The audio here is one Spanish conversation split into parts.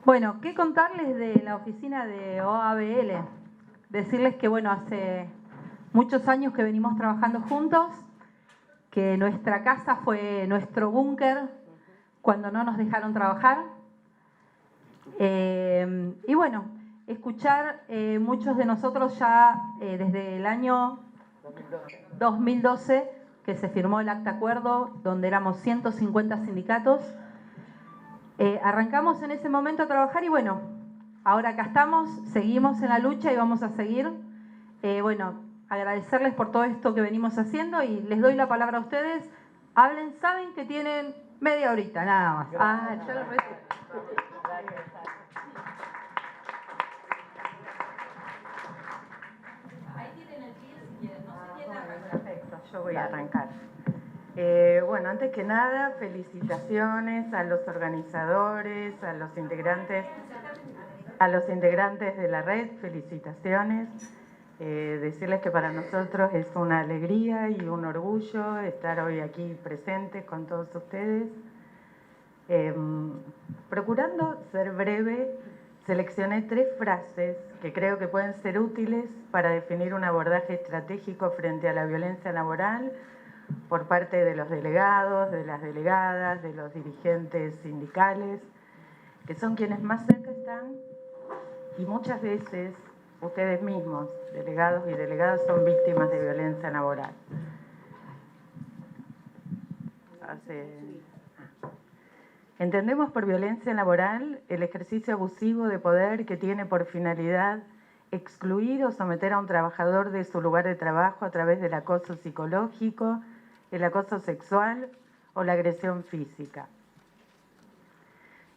Bueno, ¿qué contarles de la oficina de OABL? Decirles que, bueno, hace muchos años que venimos trabajando juntos, que nuestra casa fue nuestro búnker cuando no nos dejaron trabajar. Y bueno, escuchar muchos de nosotros ya desde el año 2012, que se firmó el acta acuerdo, donde éramos 150 sindicatos. Arrancamos en ese momento a trabajar y bueno, ahora acá estamos, seguimos en la lucha y vamos a seguir. Bueno, agradecerles por todo esto que venimos haciendo y les doy la palabra a ustedes. Hablen, saben que tienen media horita, nada más. Ah, ya lo Ahí tienen el pie si quieren, no se quieren arrancar. Perfecto, yo voy a arrancar. Bueno, antes que nada, felicitaciones a los organizadores, a los integrantes de la red, felicitaciones. Decirles que para nosotros es una alegría y un orgullo estar hoy aquí presentes con todos ustedes. Procurando ser breve, seleccioné 3 frases que creo que pueden ser útiles para definir un abordaje estratégico frente a la violencia laboral por parte de los delegados, de las delegadas, de los dirigentes sindicales, que son quienes más cerca están y muchas veces ustedes mismos, delegados y delegadas, son víctimas de violencia laboral. Entendemos por violencia laboral el ejercicio abusivo de poder que tiene por finalidad excluir o someter a un trabajador de su lugar de trabajo a través del acoso psicológico, el acoso sexual o la agresión física.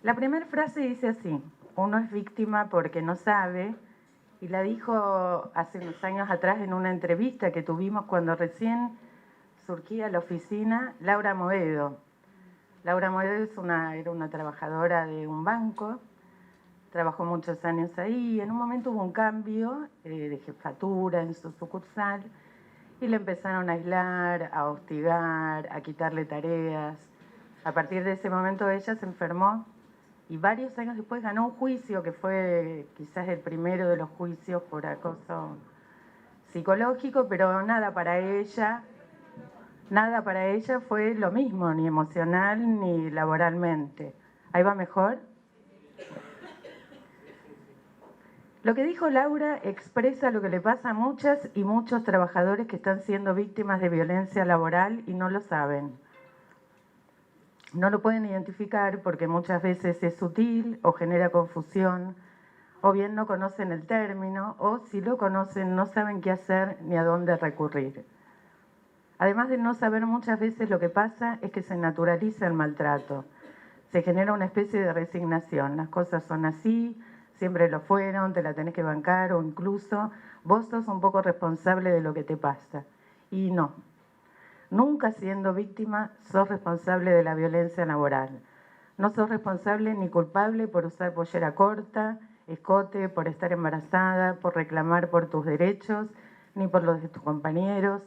La primera frase dice así: uno es víctima porque no sabe, y la dijo hace unos años atrás en una entrevista que tuvimos cuando recién surgía la oficina, Laura Moedo. Laura Moedo era una trabajadora de un banco, trabajó muchos años ahí y en un momento hubo un cambio de jefatura en su sucursal y le empezaron a aislar, a hostigar, a quitarle tareas. A partir de ese momento ella se enfermó y varios años después ganó un juicio que fue quizás el primero de los juicios por acoso psicológico, pero nada para ella fue lo mismo, ni emocional ni laboralmente. ¿Ahí va mejor? Lo que dijo Laura expresa lo que le pasa a muchas y muchos trabajadores que están siendo víctimas de violencia laboral y no lo saben. No lo pueden identificar porque muchas veces es sutil o genera confusión, o bien no conocen el término, o si lo conocen no saben qué hacer ni a dónde recurrir. Además de no saber, muchas veces lo que pasa es que se naturaliza el maltrato. Se genera una especie de resignación. Las cosas son así, siempre lo fueron, te la tenés que bancar, o incluso vos sos un poco responsable de lo que te pasa. Y no. Nunca siendo víctima sos responsable de la violencia laboral. No sos responsable ni culpable por usar pollera corta, escote, por estar embarazada, por reclamar por tus derechos, ni por los de tus compañeros,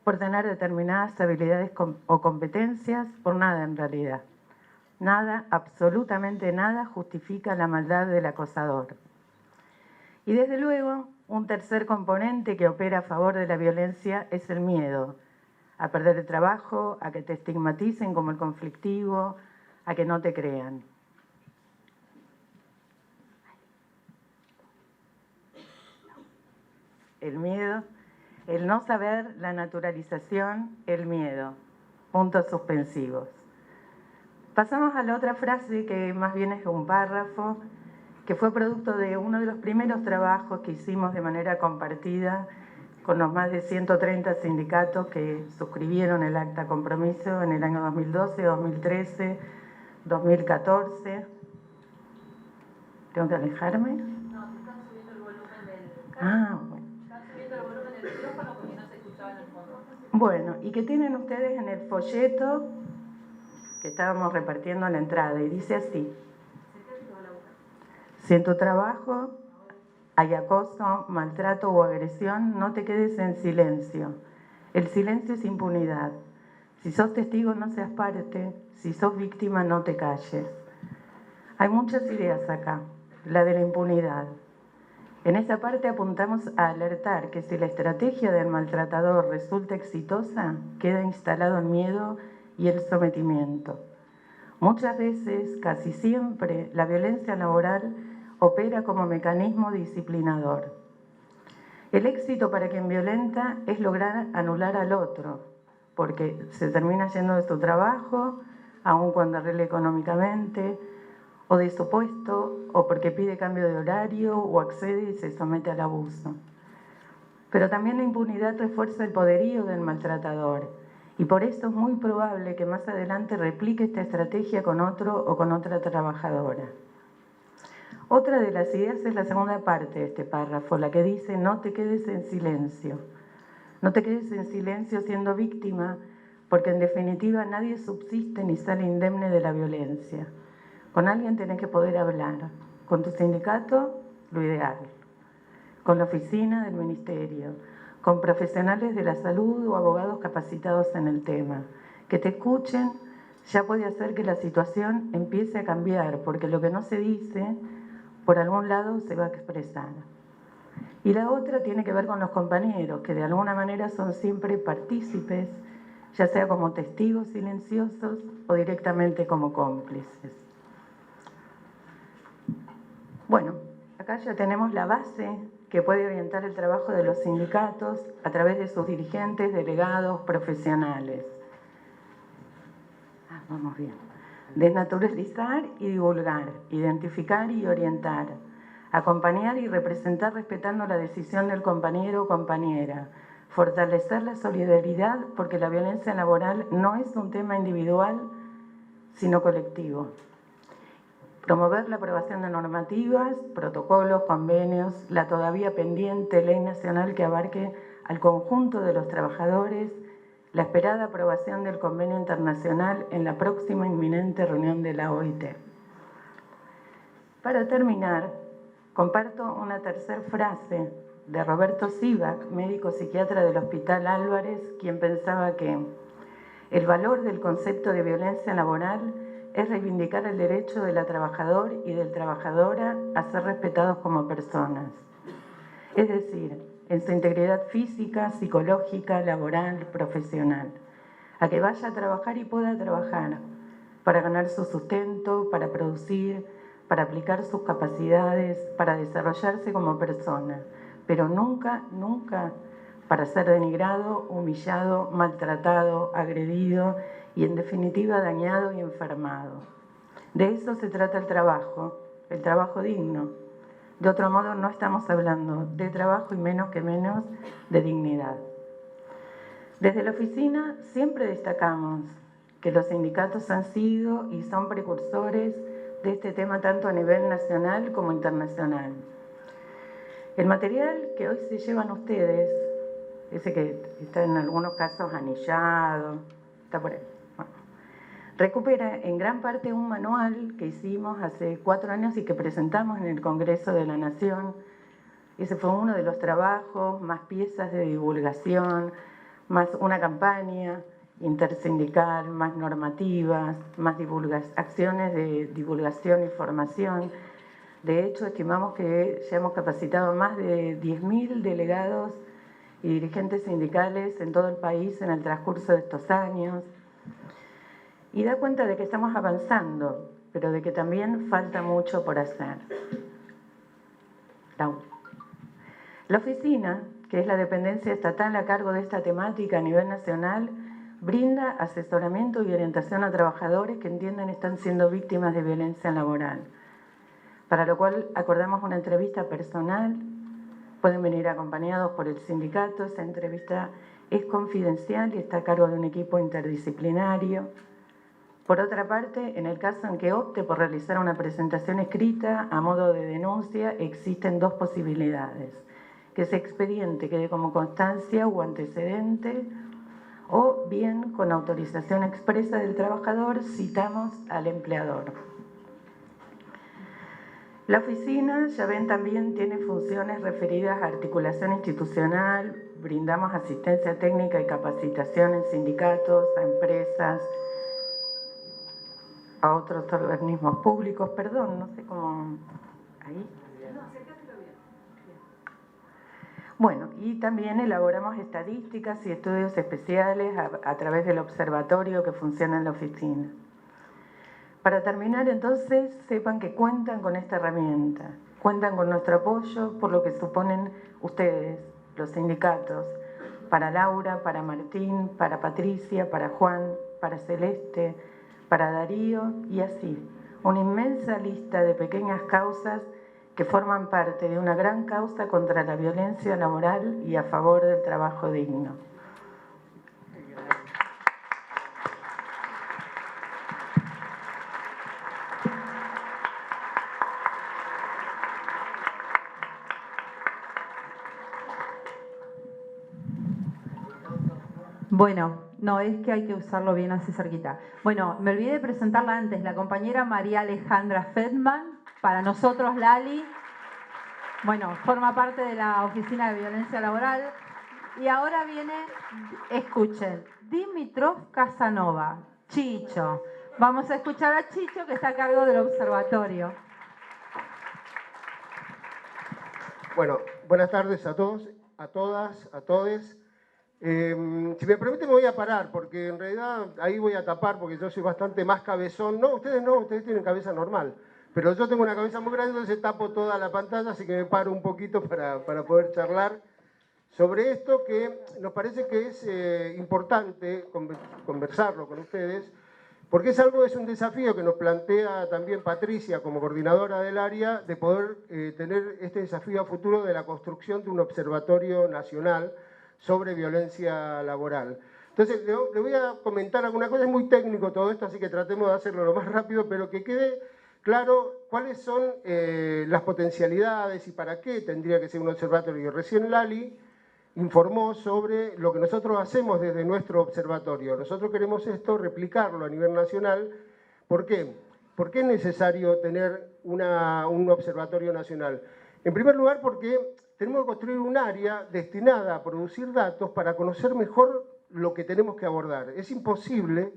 por tener determinadas habilidades o competencias, por nada en realidad. Nada, absolutamente nada, justifica la maldad del acosador. Y desde luego, un tercer componente que opera a favor de la violencia es el miedo a perder el trabajo, a que te estigmaticen como el conflictivo, a que no te crean. El miedo, el no saber, la naturalización, el miedo. Puntos suspensivos. Pasamos a la otra frase, que más bien es un párrafo, que fue producto de uno de los primeros trabajos que hicimos de manera compartida con los más de 130 sindicatos que suscribieron el acta compromiso en el año 2012, 2013, 2014. ¿Tengo que alejarme? No, te están subiendo el volumen del... Bueno. Están subiendo el volumen del micrófono porque no se escuchaba en el fondo. Bueno, y que tienen ustedes en el folleto que estábamos repartiendo en la entrada, y dice así: si en tu trabajo hay acoso, maltrato o agresión, no te quedes en silencio. El silencio es impunidad. Si sos testigo, no seas parte. Si sos víctima, no te calles. Hay muchas ideas acá. La de la impunidad. En esa parte apuntamos a alertar que si la estrategia del maltratador resulta exitosa, queda instalado el miedo y el sometimiento. Muchas veces, casi siempre, la violencia laboral opera como mecanismo disciplinador. El éxito para quien violenta es lograr anular al otro, porque se termina yendo de su trabajo, aun cuando arregle económicamente, o de su puesto, o porque pide cambio de horario, o accede y se somete al abuso. Pero también la impunidad refuerza el poderío del maltratador, y por esto es muy probable que más adelante replique esta estrategia con otro o con otra trabajadora. Otra de las ideas es la segunda parte de este párrafo, la que dice: no te quedes en silencio. No te quedes en silencio siendo víctima, porque en definitiva nadie subsiste ni sale indemne de la violencia. Con alguien tenés que poder hablar. Con tu sindicato, lo ideal. Con la oficina del ministerio. Con profesionales de la salud o abogados capacitados en el tema. Que te escuchen ya puede hacer que la situación empiece a cambiar, porque lo que no se dice, por algún lado se va a expresar. Y la otra tiene que ver con los compañeros, que de alguna manera son siempre partícipes, ya sea como testigos silenciosos o directamente como cómplices. Bueno, acá ya tenemos la base que puede orientar el trabajo de los sindicatos a través de sus dirigentes, delegados, profesionales. Vamos bien. Desnaturalizar y divulgar, identificar y orientar, acompañar y representar respetando la decisión del compañero o compañera, fortalecer la solidaridad porque la violencia laboral no es un tema individual, sino colectivo. Promover la aprobación de normativas, protocolos, convenios, la todavía pendiente ley nacional que abarque al conjunto de los trabajadores, la esperada aprobación del convenio internacional en la próxima inminente reunión de la OIT. Para terminar, comparto una tercera frase de Roberto Sivak, médico psiquiatra del Hospital Álvarez, quien pensaba que el valor del concepto de violencia laboral es reivindicar el derecho de la trabajadora y del trabajadora a ser respetados como personas. Es decir, en su integridad física, psicológica, laboral, profesional. A que vaya a trabajar y pueda trabajar para ganar su sustento, para producir, para aplicar sus capacidades, para desarrollarse como persona. Pero nunca, nunca para ser denigrado, humillado, maltratado, agredido y en definitiva dañado y enfermado. De eso se trata el trabajo digno. De otro modo no estamos hablando de trabajo y menos que menos de dignidad. Desde la oficina siempre destacamos que los sindicatos han sido y son precursores de este tema tanto a nivel nacional como internacional. El material que hoy se llevan ustedes, ese que está en algunos casos anillado, está por ahí. Bueno, recupera en gran parte un manual que hicimos hace 4 años y que presentamos en el Congreso de la Nación. Ese fue uno de los trabajos, más piezas de divulgación, más una campaña intersindical, más normativas, más acciones de divulgación y formación. De hecho, estimamos que ya hemos capacitado más de 10.000 delegados y dirigentes sindicales en todo el país en el transcurso de estos años. Y da cuenta de que estamos avanzando, pero de que también falta mucho por hacer. La oficina, que es la dependencia estatal a cargo de esta temática a nivel nacional, brinda asesoramiento y orientación a trabajadores que entienden están siendo víctimas de violencia laboral, para lo cual acordamos una entrevista personal. Pueden venir acompañados por el sindicato. Esa entrevista es confidencial y está a cargo de un equipo interdisciplinario. Por otra parte, en el caso en que opte por realizar una presentación escrita a modo de denuncia, existen 2 posibilidades: que ese expediente quede como constancia o antecedente, o bien con autorización expresa del trabajador citamos al empleador. La oficina, ya ven, también tiene funciones referidas a articulación institucional, brindamos asistencia técnica y capacitación en sindicatos, a empresas. a otros organismos públicos, perdón, no sé cómo... Ahí. Bueno, y también elaboramos estadísticas y estudios especiales a través del observatorio que funciona en la oficina. Para terminar, entonces, sepan que cuentan con esta herramienta, cuentan con nuestro apoyo por lo que suponen ustedes, los sindicatos, para Laura, para Martín, para Patricia, para Juan, para Celeste, para Darío y así, una inmensa lista de pequeñas causas que forman parte de una gran causa contra la violencia laboral y a favor del trabajo digno. Bueno, no, es que hay que usarlo bien así cerquita. Bueno, me olvidé de presentarla antes, la compañera María Alejandra Feldman, para nosotros Lali. Bueno, forma parte de la Oficina de Violencia Laboral. Y ahora viene, escuchen, Dimitrov Casanova, Chicho. Vamos a escuchar a Chicho, que está a cargo del observatorio. Bueno, buenas tardes a todos, a todas, a todes. Si me permite me voy a parar, porque en realidad ahí voy a tapar, porque yo soy bastante más cabezón. No, ustedes tienen cabeza normal. Pero yo tengo una cabeza muy grande, entonces tapo toda la pantalla, así que me paro un poquito para poder charlar sobre esto que nos parece que es importante conversarlo con ustedes, porque es un desafío que nos plantea también Patricia como coordinadora del área, de poder tener este desafío a futuro de la construcción de un observatorio nacional sobre violencia laboral. Entonces, le voy a comentar alguna cosa, es muy técnico todo esto, así que tratemos de hacerlo lo más rápido, pero que quede claro cuáles son las potencialidades y para qué tendría que ser un observatorio. Recién Lali informó sobre lo que nosotros hacemos desde nuestro observatorio. Nosotros queremos replicarlo a nivel nacional. ¿Por qué? ¿Por qué es necesario tener un observatorio nacional? En primer lugar, porque tenemos que construir un área destinada a producir datos para conocer mejor lo que tenemos que abordar. Es imposible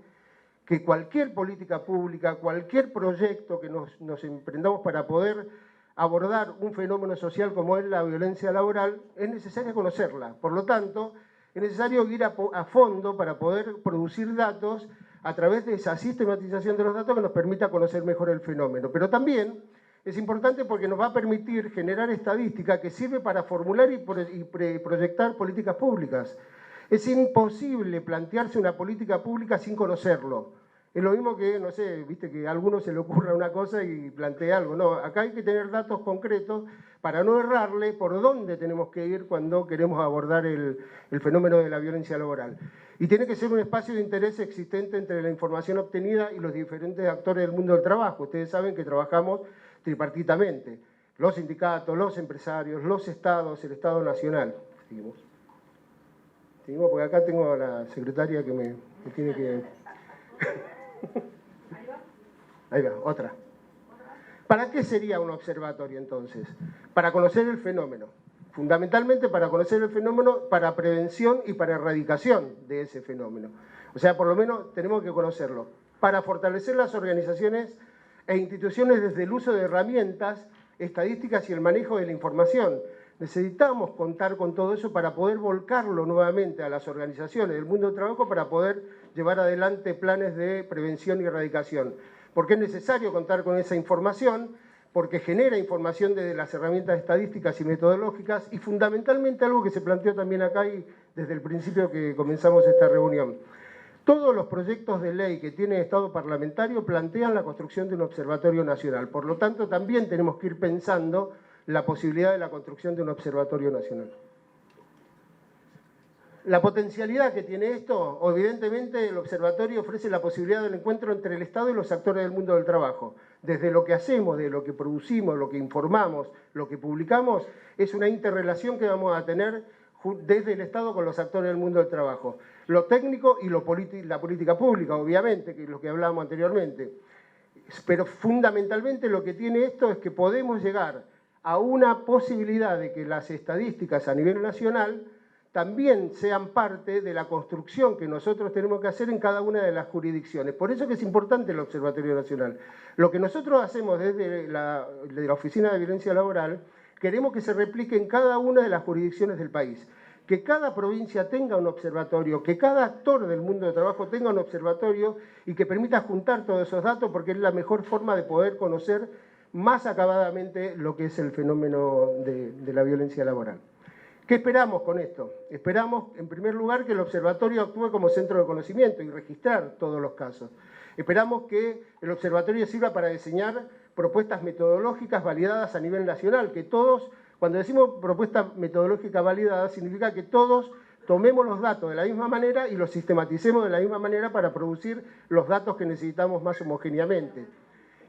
que cualquier política pública, cualquier proyecto que nos emprendamos para poder abordar un fenómeno social como es la violencia laboral, es necesario conocerla. Por lo tanto, es necesario ir a fondo para poder producir datos a través de esa sistematización de los datos que nos permita conocer mejor el fenómeno. Pero también es importante porque nos va a permitir generar estadística que sirve para formular y proyectar políticas públicas. Es imposible plantearse una política pública sin conocerlo. Es lo mismo que, no sé, viste que a alguno se le ocurra una cosa y plantea algo. No, acá hay que tener datos concretos para no errarle por dónde tenemos que ir cuando queremos abordar el fenómeno de la violencia laboral. Y tiene que ser un espacio de interés existente entre la información obtenida y los diferentes actores del mundo del trabajo. Ustedes saben que trabajamos tripartitamente. Los sindicatos, los empresarios, los estados, el Estado Nacional. Seguimos. Seguimos porque acá tengo a la secretaria que me tiene que... Ahí va, otra. ¿Para qué sería un observatorio entonces? Para conocer el fenómeno. Fundamentalmente para conocer el fenómeno, para prevención y para erradicación de ese fenómeno. O sea, por lo menos tenemos que conocerlo. Para fortalecer las organizaciones e instituciones desde el uso de herramientas, estadísticas y el manejo de la información. Necesitamos contar con todo eso para poder volcarlo nuevamente a las organizaciones del mundo del trabajo para poder llevar adelante planes de prevención y erradicación. ¿Por qué es necesario contar con esa información? Porque genera información desde las herramientas estadísticas y metodológicas y fundamentalmente algo que se planteó también acá y desde el principio que comenzamos esta reunión. Todos los proyectos de ley que tiene Estado parlamentario plantean la construcción de un observatorio nacional. Por lo tanto, también tenemos que ir pensando la posibilidad de la construcción de un observatorio nacional. La potencialidad que tiene esto, evidentemente el observatorio ofrece la posibilidad del encuentro entre el Estado y los actores del mundo del trabajo. Desde lo que hacemos, de lo que producimos, lo que informamos, lo que publicamos, es una interrelación que vamos a tener desde el Estado con los actores del mundo del trabajo. Lo técnico y la política pública, obviamente, que es lo que hablábamos anteriormente. Pero fundamentalmente lo que tiene esto es que podemos llegar a una posibilidad de que las estadísticas a nivel nacional también sean parte de la construcción que nosotros tenemos que hacer en cada una de las jurisdicciones. Por eso que es importante el Observatorio Nacional. Lo que nosotros hacemos desde la Oficina de Violencia Laboral, queremos que se replique en cada una de las jurisdicciones del país. Que cada provincia tenga un observatorio, que cada actor del mundo del trabajo tenga un observatorio y que permita juntar todos esos datos, porque es la mejor forma de poder conocer más acabadamente lo que es el fenómeno de la violencia laboral. ¿Qué esperamos con esto? Esperamos, en primer lugar, que el observatorio actúe como centro de conocimiento y registrar todos los casos. Esperamos que el observatorio sirva para diseñar propuestas metodológicas validadas a nivel nacional, que todos, cuando decimos propuesta metodológica validada, significa que todos tomemos los datos de la misma manera y los sistematicemos de la misma manera para producir los datos que necesitamos más homogéneamente.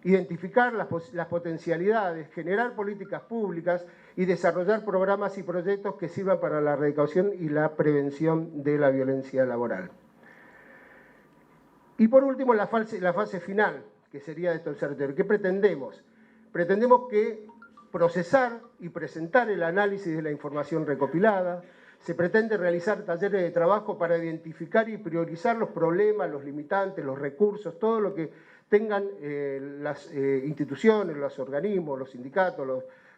Identificar las potencialidades, generar políticas públicas y desarrollar programas y proyectos que sirvan para la erradicación y la prevención de la violencia laboral. Y por último, la fase final, que sería de este observatorio. ¿Qué pretendemos? Pretendemos que procesar y presentar el análisis de la información recopilada. Se pretende realizar talleres de trabajo para identificar y priorizar los problemas, los limitantes, los recursos, todo lo que tengan las instituciones, los organismos, los sindicatos,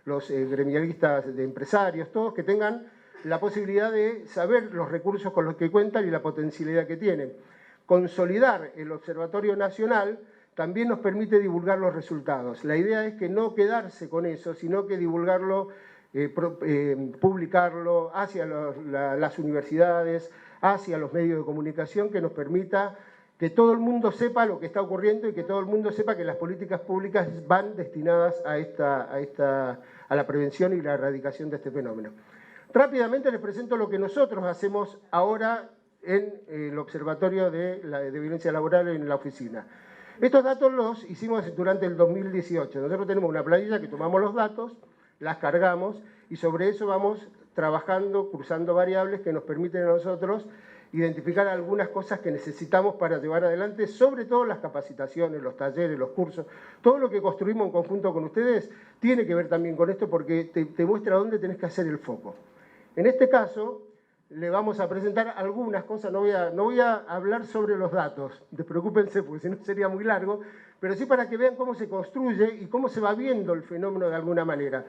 los gremialistas de empresarios, todos que tengan la posibilidad de saber los recursos con los que cuentan y la potencialidad que tienen. Consolidar el Observatorio Nacional también nos permite divulgar los resultados. La idea es que no quedarse con eso, sino que divulgarlo, publicarlo hacia las universidades, hacia los medios de comunicación, que nos permita que todo el mundo sepa lo que está ocurriendo y que todo el mundo sepa que las políticas públicas van destinadas a la prevención y la erradicación de este fenómeno. Rápidamente les presento lo que nosotros hacemos ahora en el Observatorio de Violencia Laboral en la oficina. Estos datos los hicimos durante el 2018. Nosotros tenemos una planilla que tomamos los datos, las cargamos y sobre eso vamos trabajando, cruzando variables que nos permiten a nosotros identificar algunas cosas que necesitamos para llevar adelante, sobre todo las capacitaciones, los talleres, los cursos. Todo lo que construimos en conjunto con ustedes tiene que ver también con esto porque te muestra dónde tenés que hacer el foco. En este caso, le vamos a presentar algunas cosas, no voy a hablar sobre los datos, despreocúpense porque si no sería muy largo, pero sí para que vean cómo se construye y cómo se va viendo el fenómeno de alguna manera.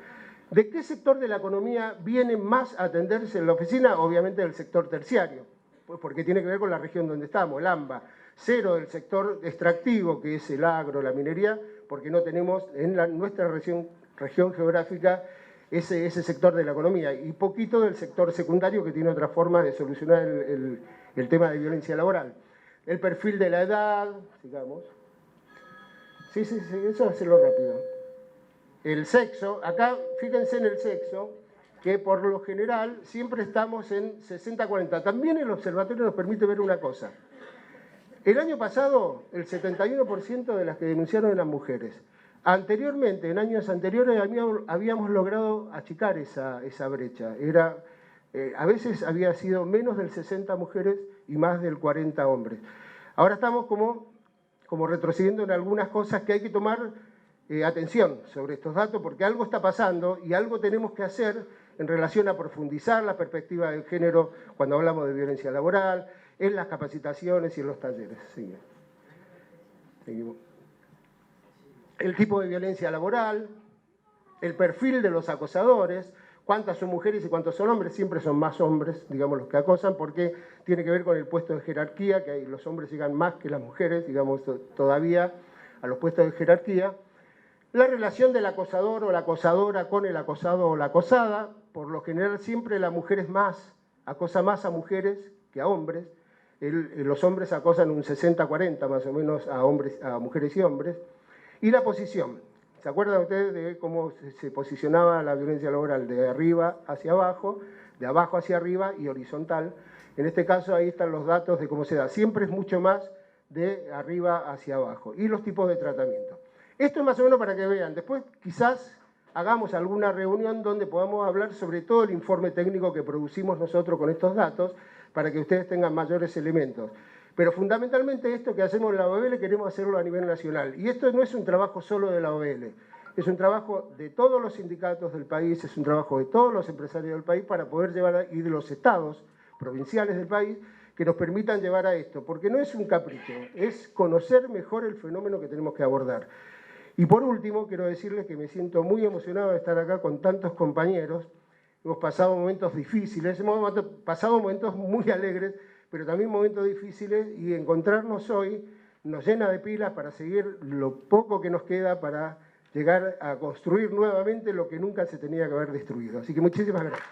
¿De qué sector de la economía viene más a atenderse en la oficina? Obviamente del sector terciario, pues porque tiene que ver con la región donde estamos, el AMBA. Cero del sector extractivo, que es el agro, la minería, porque no tenemos en nuestra región geográfica ese sector de la economía, y poquito del sector secundario, que tiene otra forma de solucionar el tema de violencia laboral. El perfil de la edad, sigamos. Sí, eso hacerlo rápido. El sexo, acá fíjense en el sexo, que por lo general siempre estamos en 60-40. También el observatorio nos permite ver una cosa. El año pasado, el 71% de las que denunciaron eran mujeres. Anteriormente, en años anteriores, habíamos logrado achicar esa brecha. A veces había sido menos del 60 mujeres y más del 40 hombres. Ahora estamos como retrocediendo en algunas cosas que hay que tomar atención sobre estos datos, porque algo está pasando y algo tenemos que hacer en relación a profundizar la perspectiva del género cuando hablamos de violencia laboral, en las capacitaciones y en los talleres. Seguimos. El tipo de violencia laboral, el perfil de los acosadores, cuántas son mujeres y cuántos son hombres, siempre son más hombres, digamos, los que acosan, porque tiene que ver con el puesto de jerarquía, que los hombres llegan más que las mujeres, digamos, todavía a los puestos de jerarquía. La relación del acosador o la acosadora con el acosado o la acosada, por lo general siempre la mujer acosa más a mujeres que a hombres. Los hombres acosan un 60-40 más o menos a mujeres y hombres. Y la posición. ¿Se acuerdan ustedes de cómo se posicionaba la violencia laboral? De arriba hacia abajo, de abajo hacia arriba y horizontal. En este caso ahí están los datos de cómo se da. Siempre es mucho más de arriba hacia abajo. Y los tipos de tratamiento. Esto es más o menos para que vean. Después quizás hagamos alguna reunión donde podamos hablar sobre todo el informe técnico que producimos nosotros con estos datos para que ustedes tengan mayores elementos. Pero fundamentalmente esto que hacemos en la OBL queremos hacerlo a nivel nacional. Y esto no es un trabajo solo de la OBL, es un trabajo de todos los sindicatos del país, es un trabajo de todos los empresarios del país para poder llevar, y de los estados, provinciales del país que nos permitan llevar a esto, porque no es un capricho, es conocer mejor el fenómeno que tenemos que abordar. Y por último, quiero decirles que me siento muy emocionado de estar acá con tantos compañeros. Hemos pasado momentos difíciles, hemos pasado momentos muy alegres, pero también momentos difíciles, y encontrarnos hoy nos llena de pilas para seguir lo poco que nos queda para llegar a construir nuevamente lo que nunca se tenía que haber destruido. Así que muchísimas gracias.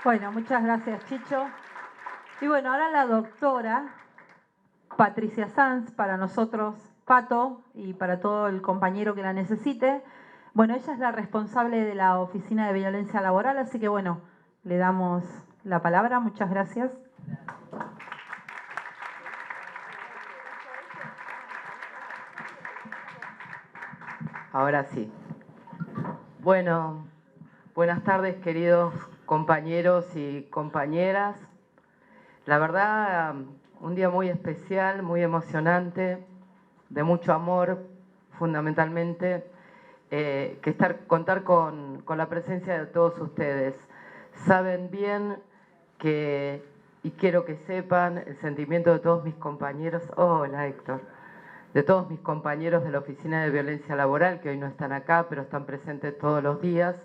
Bueno, muchas gracias, Chicho. Y bueno, ahora la doctora Patricia Sanz, para nosotros, Pato, y para todo el compañero que la necesite. Bueno, ella es la responsable de la Oficina de Violencia Laboral, así que bueno, le damos la palabra. Muchas gracias. Ahora sí. Bueno, buenas tardes, queridos compañeros y compañeras. La verdad, un día muy especial, muy emocionante, de mucho amor, fundamentalmente, contar con la presencia de todos ustedes. Saben bien que, y quiero que sepan, el sentimiento de todos mis compañeros. Hola, Héctor. De todos mis compañeros de la Oficina de Violencia Laboral, que hoy no están acá, pero están presentes todos los días,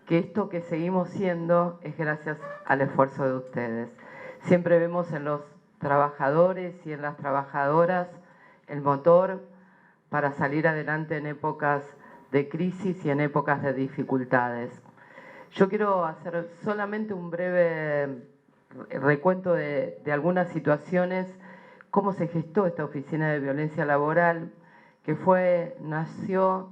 que esto que seguimos siendo es gracias al esfuerzo de ustedes. Siempre vemos en los trabajadores y en las trabajadoras el motor para salir adelante en épocas de crisis y en épocas de dificultades. Yo quiero hacer solamente un breve recuento de algunas situaciones, cómo se gestó esta Oficina de Violencia Laboral, que nació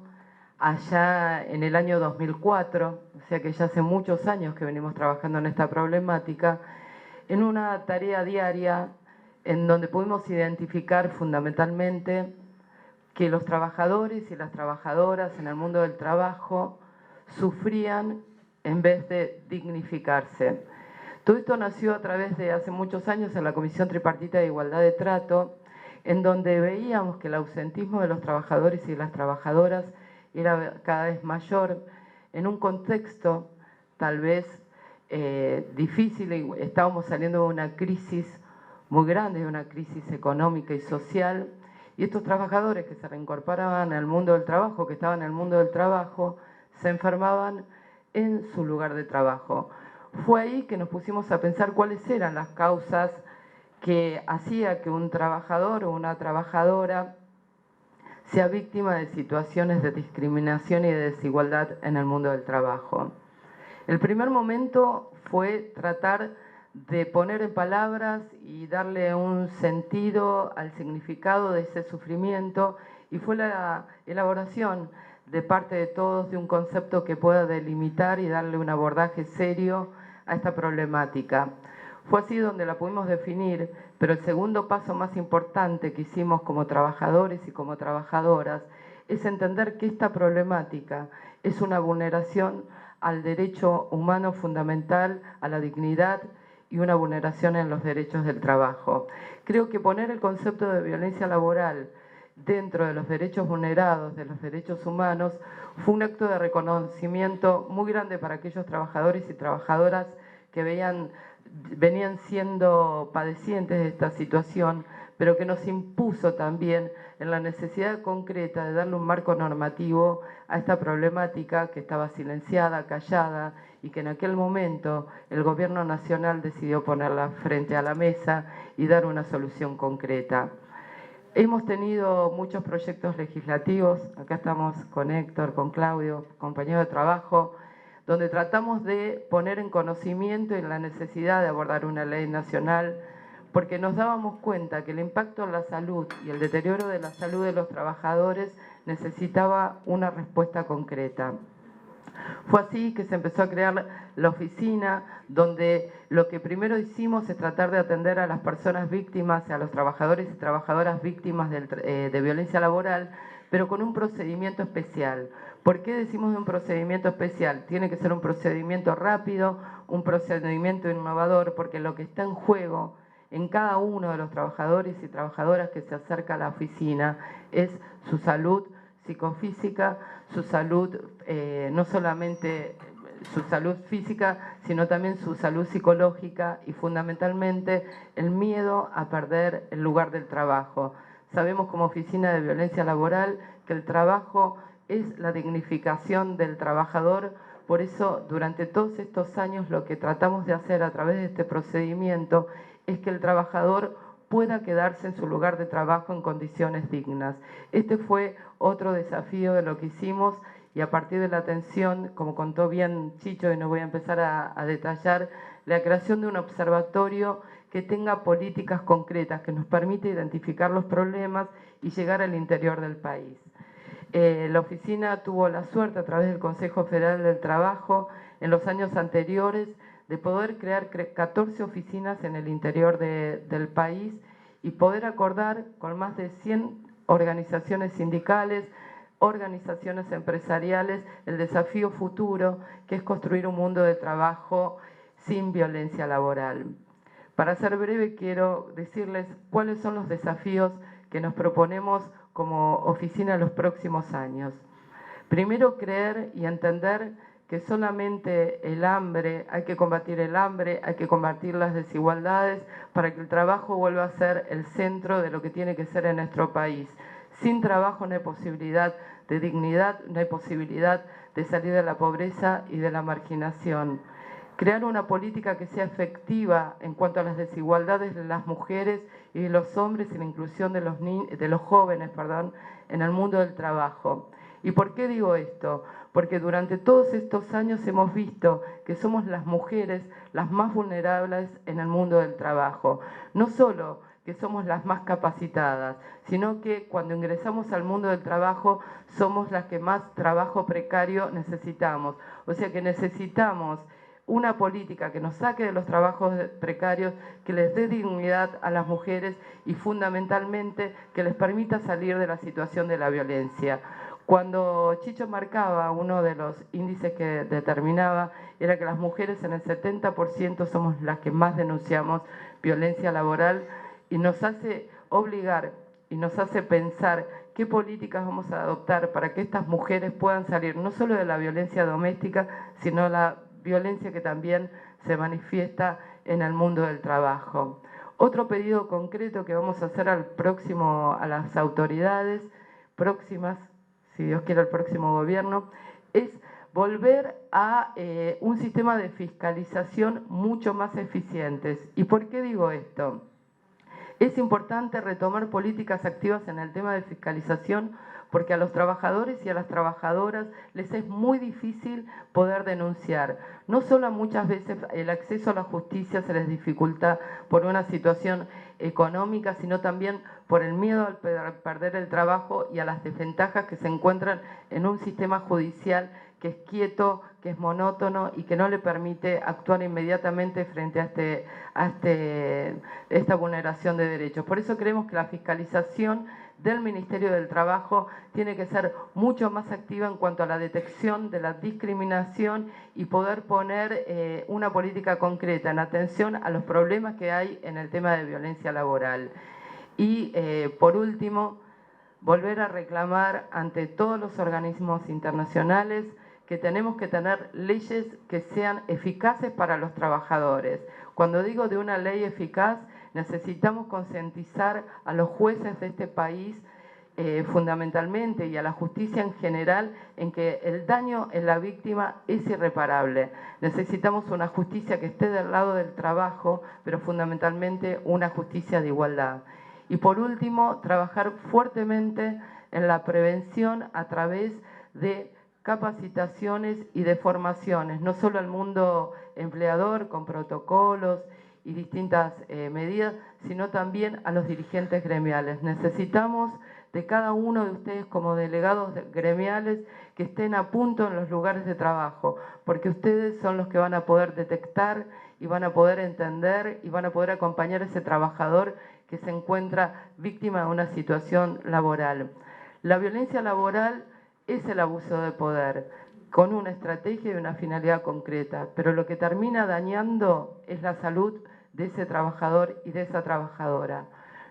allá en el año 2004, o sea que ya hace muchos años que venimos trabajando en esta problemática, en una tarea diaria en donde pudimos identificar fundamentalmente que los trabajadores y las trabajadoras en el mundo del trabajo sufrían en vez de dignificarse. Todo esto nació a través de hace muchos años en la Comisión Tripartita de Igualdad de Trato, en donde veíamos que el ausentismo de los trabajadores y las trabajadoras era cada vez mayor, en un contexto tal vez difícil, y estábamos saliendo de una crisis muy grande, de una crisis económica y social, y estos trabajadores que se reincorporaban al mundo del trabajo, que estaban en el mundo del trabajo, se enfermaban en su lugar de trabajo. Fue ahí que nos pusimos a pensar cuáles eran las causas que hacía que un trabajador o una trabajadora sea víctima de situaciones de discriminación y de desigualdad en el mundo del trabajo. El primer momento fue tratar de poner en palabras y darle un sentido al significado de ese sufrimiento, y fue la elaboración de parte de todos de un concepto que pueda delimitar y darle un abordaje serio a esta problemática. Fue así donde la pudimos definir, pero el segundo paso más importante que hicimos como trabajadores y como trabajadoras es entender que esta problemática es una vulneración al derecho humano fundamental, a la dignidad, y una vulneración en los derechos del trabajo. Creo que poner el concepto de violencia laboral dentro de los derechos vulnerados, de los derechos humanos, fue un acto de reconocimiento muy grande para aquellos trabajadores y trabajadoras que venían siendo padecientes de esta situación, pero que nos impuso también en la necesidad concreta de darle un marco normativo a esta problemática que estaba silenciada, callada, y que en aquel momento el gobierno nacional decidió ponerla frente a la mesa y dar una solución concreta. Hemos tenido muchos proyectos legislativos, acá estamos con Héctor, con Claudio, compañero de trabajo, donde tratamos de poner en conocimiento y la necesidad de abordar una ley nacional, porque nos dábamos cuenta que el impacto en la salud y el deterioro de la salud de los trabajadores necesitaba una respuesta concreta. Fue así que se empezó a crear la oficina, donde lo que primero hicimos es tratar de atender a las personas víctimas, a los trabajadores y trabajadoras víctimas de violencia laboral, pero con un procedimiento especial. ¿Por qué decimos de un procedimiento especial? Tiene que ser un procedimiento rápido, un procedimiento innovador, porque lo que está en juego en cada uno de los trabajadores y trabajadoras que se acerca a la oficina es su salud psicofísica, su salud, no solamente su salud física, sino también su salud psicológica y fundamentalmente el miedo a perder el lugar del trabajo. Sabemos como Oficina de Violencia Laboral que el trabajo es la dignificación del trabajador. Por eso, durante todos estos años, lo que tratamos de hacer a través de este procedimiento es que el trabajador pueda quedarse en su lugar de trabajo en condiciones dignas. Este fue otro desafío de lo que hicimos y a partir de la atención, como contó bien Chicho, y no voy a empezar a detallar, la creación de un observatorio que tenga políticas concretas, que nos permita identificar los problemas y llegar al interior del país. La oficina tuvo la suerte a través del Consejo Federal del Trabajo en los años anteriores de poder crear 14 oficinas en el interior del país y poder acordar con más de 100 organizaciones sindicales, organizaciones empresariales, el desafío futuro que es construir un mundo de trabajo sin violencia laboral. Para ser breve, quiero decirles cuáles son los desafíos que nos proponemos como oficina en los próximos años. Primero, creer y entender que solamente el hambre, hay que combatir el hambre, hay que combatir las desigualdades para que el trabajo vuelva a ser el centro de lo que tiene que ser en nuestro país. Sin trabajo no hay posibilidad de dignidad, no hay posibilidad de salir de la pobreza y de la marginación. Crear una política que sea efectiva en cuanto a las desigualdades de las mujeres y de los hombres y la inclusión de los jóvenes, en el mundo del trabajo. ¿Y por qué digo esto? Porque durante todos estos años hemos visto que somos las mujeres las más vulnerables en el mundo del trabajo. No solo que somos las más capacitadas, sino que cuando ingresamos al mundo del trabajo somos las que más trabajo precario necesitamos. O sea que necesitamos una política que nos saque de los trabajos precarios, que les dé dignidad a las mujeres y fundamentalmente que les permita salir de la situación de la violencia. Cuando Chicho marcaba uno de los índices que determinaba, era que las mujeres en el 70% somos las que más denunciamos violencia laboral y nos hace obligar y nos hace pensar qué políticas vamos a adoptar para que estas mujeres puedan salir no solo de la violencia doméstica, sino la violencia que también se manifiesta en el mundo del trabajo. Otro pedido concreto que vamos a hacer a las autoridades próximas, si Dios quiere el próximo gobierno, es volver a un sistema de fiscalización mucho más eficientes. ¿Y por qué digo esto? Es importante retomar políticas activas en el tema de fiscalización porque a los trabajadores y a las trabajadoras les es muy difícil poder denunciar. No solo muchas veces el acceso a la justicia se les dificulta por una situación económica, sino también por el miedo al perder el trabajo y a las desventajas que se encuentran en un sistema judicial que es quieto, que es monótono y que no le permite actuar inmediatamente frente a esta vulneración de derechos. Por eso creemos que la fiscalización del Ministerio del Trabajo tiene que ser mucho más activa en cuanto a la detección de la discriminación y poder poner una política concreta en atención a los problemas que hay en el tema de violencia laboral. Y por último, volver a reclamar ante todos los organismos internacionales que tenemos que tener leyes que sean eficaces para los trabajadores. Cuando digo de una ley eficaz, necesitamos concientizar a los jueces de este país fundamentalmente y a la justicia en general en que el daño en la víctima es irreparable. Necesitamos una justicia que esté del lado del trabajo, pero fundamentalmente una justicia de igualdad. Y por último, trabajar fuertemente en la prevención a través de capacitaciones y de formaciones, no solo al mundo empleador con protocolos y distintas medidas, sino también a los dirigentes gremiales. Necesitamos de cada uno de ustedes como delegados gremiales que estén a punto en los lugares de trabajo, porque ustedes son los que van a poder detectar y van a poder entender y van a poder acompañar a ese trabajador que se encuentra víctima de una situación laboral. La violencia laboral es el abuso de poder, con una estrategia y una finalidad concreta, pero lo que termina dañando es la salud de ese trabajador y de esa trabajadora.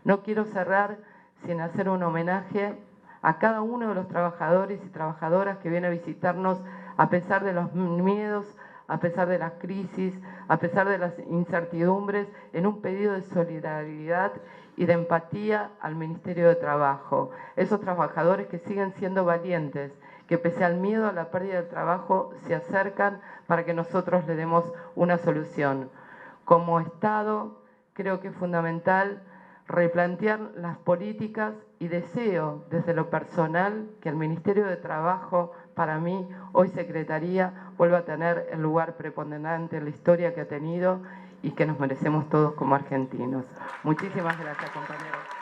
No quiero cerrar sin hacer un homenaje a cada uno de los trabajadores y trabajadoras que viene a visitarnos a pesar de los miedos, a pesar de las crisis, a pesar de las incertidumbres, en un pedido de solidaridad y de empatía al Ministerio de Trabajo. Esos trabajadores que siguen siendo valientes, que pese al miedo a la pérdida del trabajo se acercan para que nosotros le demos una solución. Como Estado, creo que es fundamental replantear las políticas y deseo desde lo personal que el Ministerio de Trabajo, para mí, hoy Secretaría, vuelva a tener el lugar preponderante en la historia que ha tenido y que nos merecemos todos como argentinos. Muchísimas gracias, compañeros.